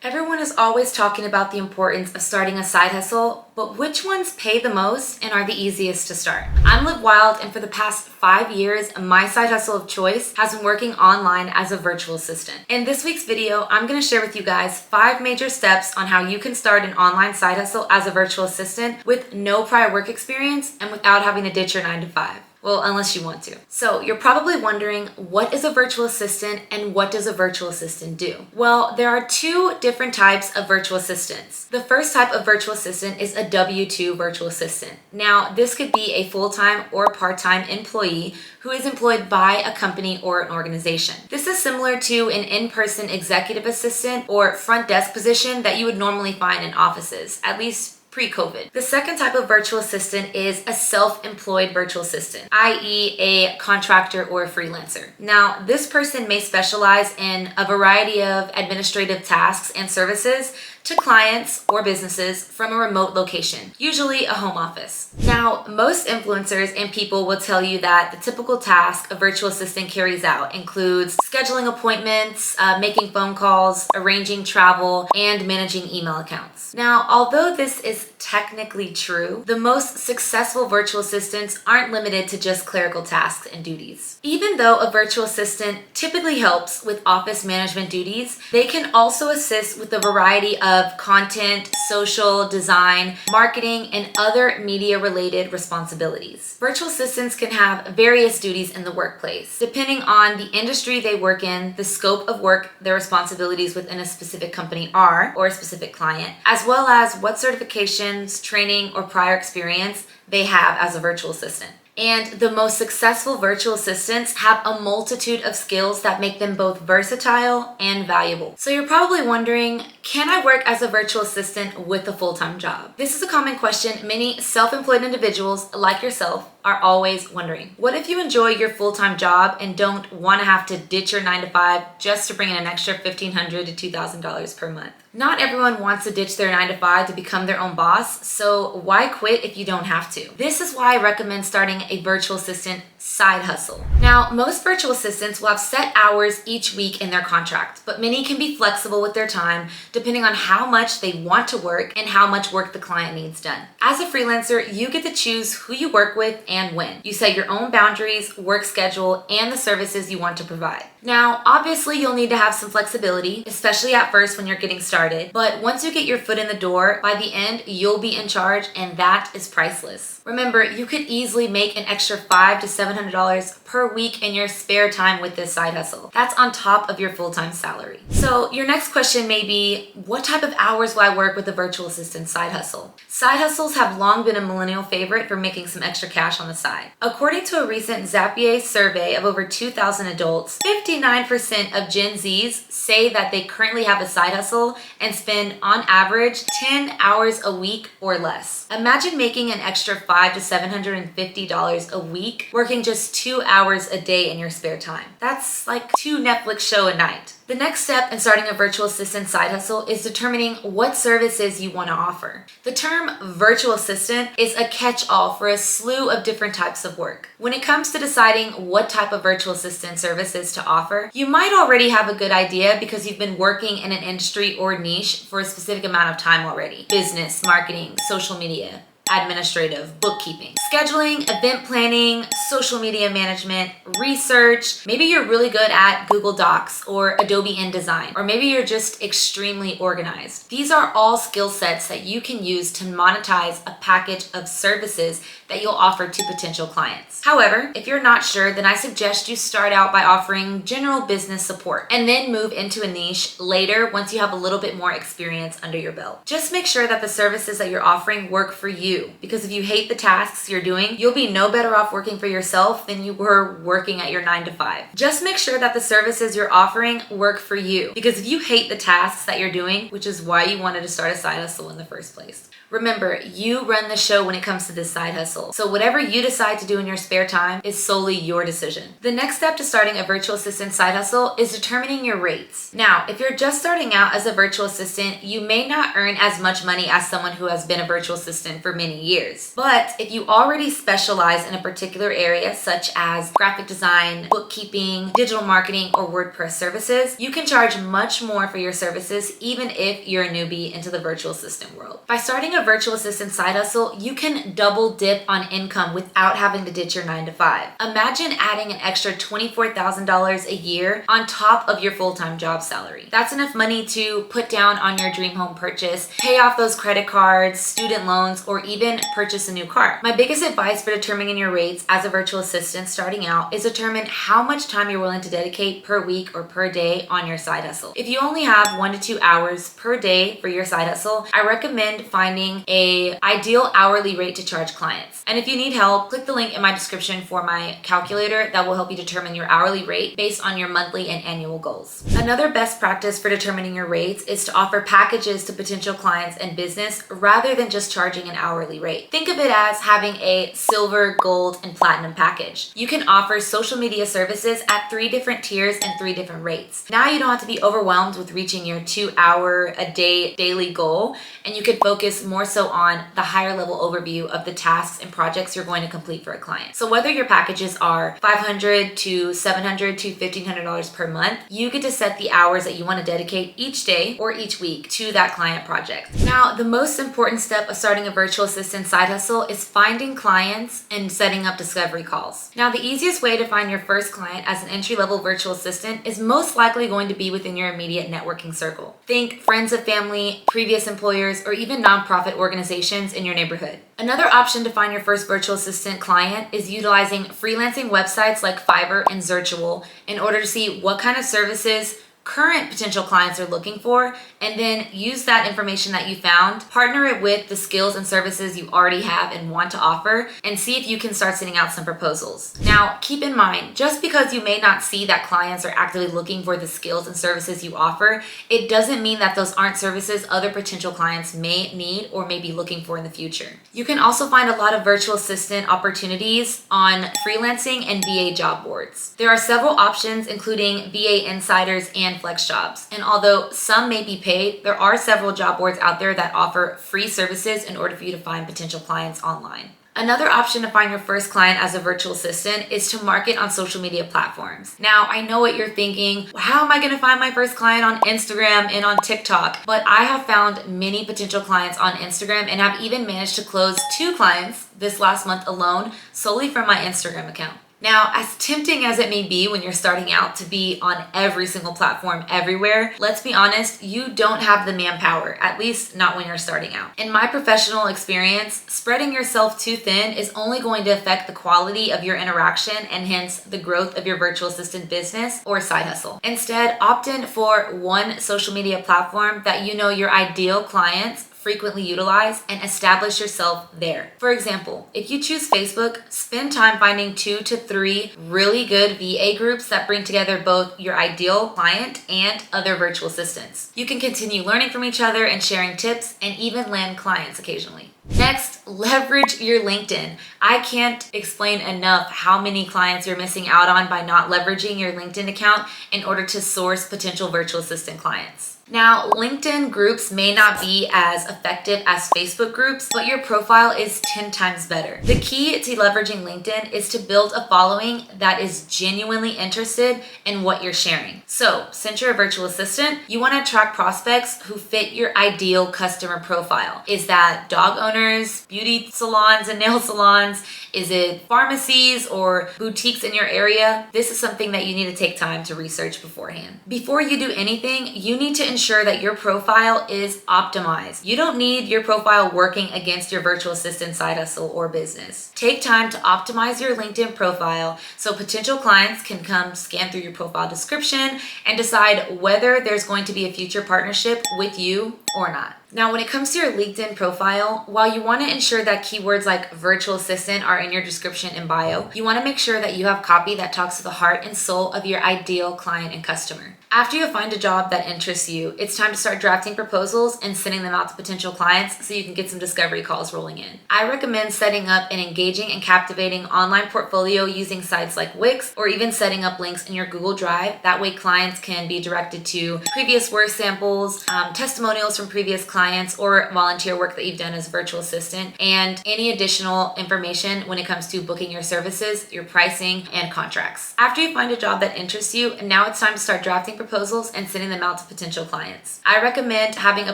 Everyone is always talking about the importance of starting a side hustle, but which ones pay the most and are the easiest to start? I'm Wilde, and for the past 5 years, my side hustle of choice has been working online as a virtual assistant. In this week's video, I'm going to share with you guys 5 major steps on how you can start an online side hustle as a virtual assistant with no prior work experience and without having to ditch your 9 to 5. Well, unless you want to. So you're probably wondering, what is a virtual assistant and what does a virtual assistant do? Well, there are 2 different types of virtual assistants. The first type of virtual assistant is a W-2 virtual assistant. Now, this could be a full-time or part-time employee who is employed by a company or an organization. This is similar to an in-person executive assistant or front desk position that you would normally find in offices, at least pre-COVID. The second type of virtual assistant is a self-employed virtual assistant, i.e. a contractor or a freelancer. Now, this person may specialize in a variety of administrative tasks and services to clients or businesses from a remote location, usually a home office. Now, most influencers and people will tell you that the typical task a virtual assistant carries out includes scheduling appointments, making phone calls, arranging travel, and managing email accounts. Now, although this is technically true, the most successful virtual assistants aren't limited to just clerical tasks and duties. Even though a virtual assistant typically helps with office management duties, they can also assist with a variety of content, social, design, marketing, and other media-related responsibilities. Virtual assistants can have various duties in the workplace, depending on the industry they work in, the scope of work their responsibilities within a specific company are, or a specific client, as well as what certifications, training, or prior experience they have as a virtual assistant. And the most successful virtual assistants have a multitude of skills that make them both versatile and valuable. So you're probably wondering, can I work as a virtual assistant with a full-time job? This is a common question many self-employed individuals like yourself are always wondering. What if you enjoy your full-time job and don't want to have to ditch your 9 to 5 just to bring in an extra $1,500 to $2,000 per month? Not everyone wants to ditch their 9 to 5 to become their own boss, so why quit if you don't have to? This is why I recommend starting a virtual assistant side hustle. Now, most virtual assistants will have set hours each week in their contract, but many can be flexible with their time depending on how much they want to work and how much work the client needs done. As a freelancer, you get to choose who you work with and when. You set your own boundaries, work schedule, and the services you want to provide. Now, obviously, you'll need to have some flexibility, especially at first when you're getting started, but once you get your foot in the door, by the end, you'll be in charge, and that is priceless. Remember, you could easily make an extra $500 to $700 per week in your spare time with this side hustle. That's on top of your full-time salary. So your next question may be, what type of hours will I work with a virtual assistant side hustle? Side hustles have long been a millennial favorite for making some extra cash on the side. According to a recent Zapier survey of over 2,000 adults, 59% of Gen Zs say that they currently have a side hustle and spend, on average, 10 hours a week or less. Imagine making an extra $500 to $750 a week, working just 2 hours a day in your spare time. That's like 2 Netflix shows a night. The next step in starting a virtual assistant side hustle is determining what services you want to offer. The term virtual assistant is a catch-all for a slew of different types of work. When it comes to deciding what type of virtual assistant services to offer, you might already have a good idea because you've been working in an industry or niche for a specific amount of time already. Business, marketing, social media, administrative, bookkeeping, scheduling, event planning, social media management, research. Maybe you're really good at Google Docs or Adobe InDesign, or maybe you're just extremely organized. These are all skill sets that you can use to monetize a package of services that you'll offer to potential clients. However, if you're not sure, then I suggest you start out by offering general business support and then move into a niche later once you have a little bit more experience under your belt. Just make sure that the services that you're offering work for you, because if you hate the tasks you're doing, you'll be no better off working for yourself than you were working at your 9 to 5. Just make sure that the services you're offering work for you, because if you hate the tasks that you're doing, which is why you wanted to start a side hustle in the first place. Remember, you run the show when it comes to this side hustle. So whatever you decide to do in your spare time is solely your decision. The next step to starting a virtual assistant side hustle is determining your rates. Now, if you're just starting out as a virtual assistant, you may not earn as much money as someone who has been a virtual assistant for many many years. But if you already specialize in a particular area, such as graphic design, bookkeeping, digital marketing, or WordPress services, you can charge much more for your services even if you're a newbie into the virtual assistant world. By starting a virtual assistant side hustle, you can double dip on income without having to ditch your 9 to 5. Imagine adding an extra $24,000 a year on top of your full-time job salary. That's enough money to put down on your dream home purchase, pay off those credit cards, student loans, or even purchase a new car. My biggest advice for determining your rates as a virtual assistant starting out is determine how much time you're willing to dedicate per week or per day on your side hustle. If you only have 1 to 2 hours per day for your side hustle, I recommend finding an ideal hourly rate to charge clients. And if you need help, click the link in my description for my calculator that will help you determine your hourly rate based on your monthly and annual goals. Another best practice for determining your rates is to offer packages to potential clients and business rather than just charging an hourly rate. Think of it as having a silver, gold, and platinum package. You can offer social media services at 3 different tiers and 3 different rates. Now you don't have to be overwhelmed with reaching your 2-hour a day daily goal, and you can focus more so on the higher level overview of the tasks and projects you're going to complete for a client. So whether your packages are $500 to $700 to $1,500 per month, you get to set the hours that you want to dedicate each day or each week to that client project. Now, the most important step of starting a virtual assistant side hustle is finding clients and setting up discovery calls. Now, the easiest way to find your first client as an entry-level virtual assistant is most likely going to be within your immediate networking circle. Think friends of family, previous employers, or even nonprofit organizations in your neighborhood. Another option to find your first virtual assistant client is utilizing freelancing websites like Fiverr and Zirtual in order to see what kind of services current potential clients are looking for, and then use that information that you found, partner it with the skills and services you already have and want to offer, and see if you can start sending out some proposals. Now, keep in mind, just because you may not see that clients are actively looking for the skills and services you offer, it doesn't mean that those aren't services other potential clients may need or may be looking for in the future. You can also find a lot of virtual assistant opportunities on freelancing and VA job boards. There are several options, including VA Insiders and Flex Jobs. And although some may be paid, there are several job boards out there that offer free services in order for you to find potential clients online. Another option to find your first client as a virtual assistant is to market on social media platforms. Now, I know what you're thinking. How am I going to find my first client on Instagram and on TikTok? But I have found many potential clients on Instagram and have even managed to close 2 clients this last month alone solely from my Instagram account. Now, as tempting as it may be when you're starting out to be on every single platform everywhere, let's be honest, you don't have the manpower, at least not when you're starting out. In my professional experience, spreading yourself too thin is only going to affect the quality of your interaction and hence the growth of your virtual assistant business or side hustle. Instead, opt in for one social media platform that you know your ideal clients frequently utilize and establish yourself there. For example, if you choose Facebook, spend time finding 2 to 3 really good VA groups that bring together both your ideal client and other virtual assistants. You can continue learning from each other and sharing tips and even land clients occasionally. Next, leverage your LinkedIn. I can't explain enough how many clients you're missing out on by not leveraging your LinkedIn account in order to source potential virtual assistant clients. Now, LinkedIn groups may not be as effective as Facebook groups, but your profile is 10 times better. The key to leveraging LinkedIn is to build a following that is genuinely interested in what you're sharing. So, since you're a virtual assistant, you want to attract prospects who fit your ideal customer profile. Is that dog owners, beauty salons and nail salons? Is it pharmacies or boutiques in your area? This is something that you need to take time to research beforehand. Before you do anything, you need to ensure that your profile is optimized. You don't need your profile working against your virtual assistant side hustle or business. Take time to optimize your LinkedIn profile so potential clients can come scan through your profile description and decide whether there's going to be a future partnership with you or not. Now, when it comes to your LinkedIn profile, while you want to ensure that keywords like virtual assistant are in your description and bio, you want to make sure that you have copy that talks to the heart and soul of your ideal client and customer. After you find a job that interests you, it's time to start drafting proposals and sending them out to potential clients so you can get some discovery calls rolling in. I recommend setting up an engaging and captivating online portfolio using sites like Wix, or even setting up links in your Google Drive. That way clients can be directed to previous work samples, testimonials from previous clients or volunteer work that you've done as a virtual assistant, and any additional information when it comes to booking your services, your pricing, and contracts. After you find a job that interests you, now it's time to start drafting proposals and sending them out to potential clients. I recommend having a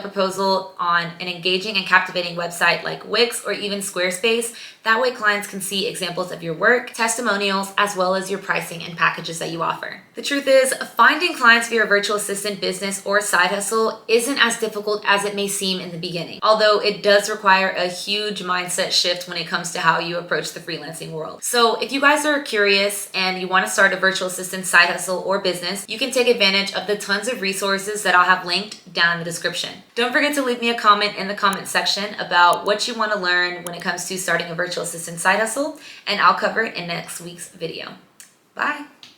proposal on an engaging and captivating website like Wix or even Squarespace. That way clients can see examples of your work, testimonials, as well as your pricing and packages that you offer. The truth is, finding clients for your virtual assistant business or side hustle isn't as difficult as it may seem in the beginning, although it does require a huge mindset shift when it comes to how you approach the freelancing world. So if you guys are curious and you want to start a virtual assistant side hustle or business, you can take advantage of the tons of resources that I'll have linked down in the description. Don't forget to leave me a comment in the comment section about what you want to learn when it comes to starting a virtual assistant side hustle, and I'll cover it in next week's video. Bye.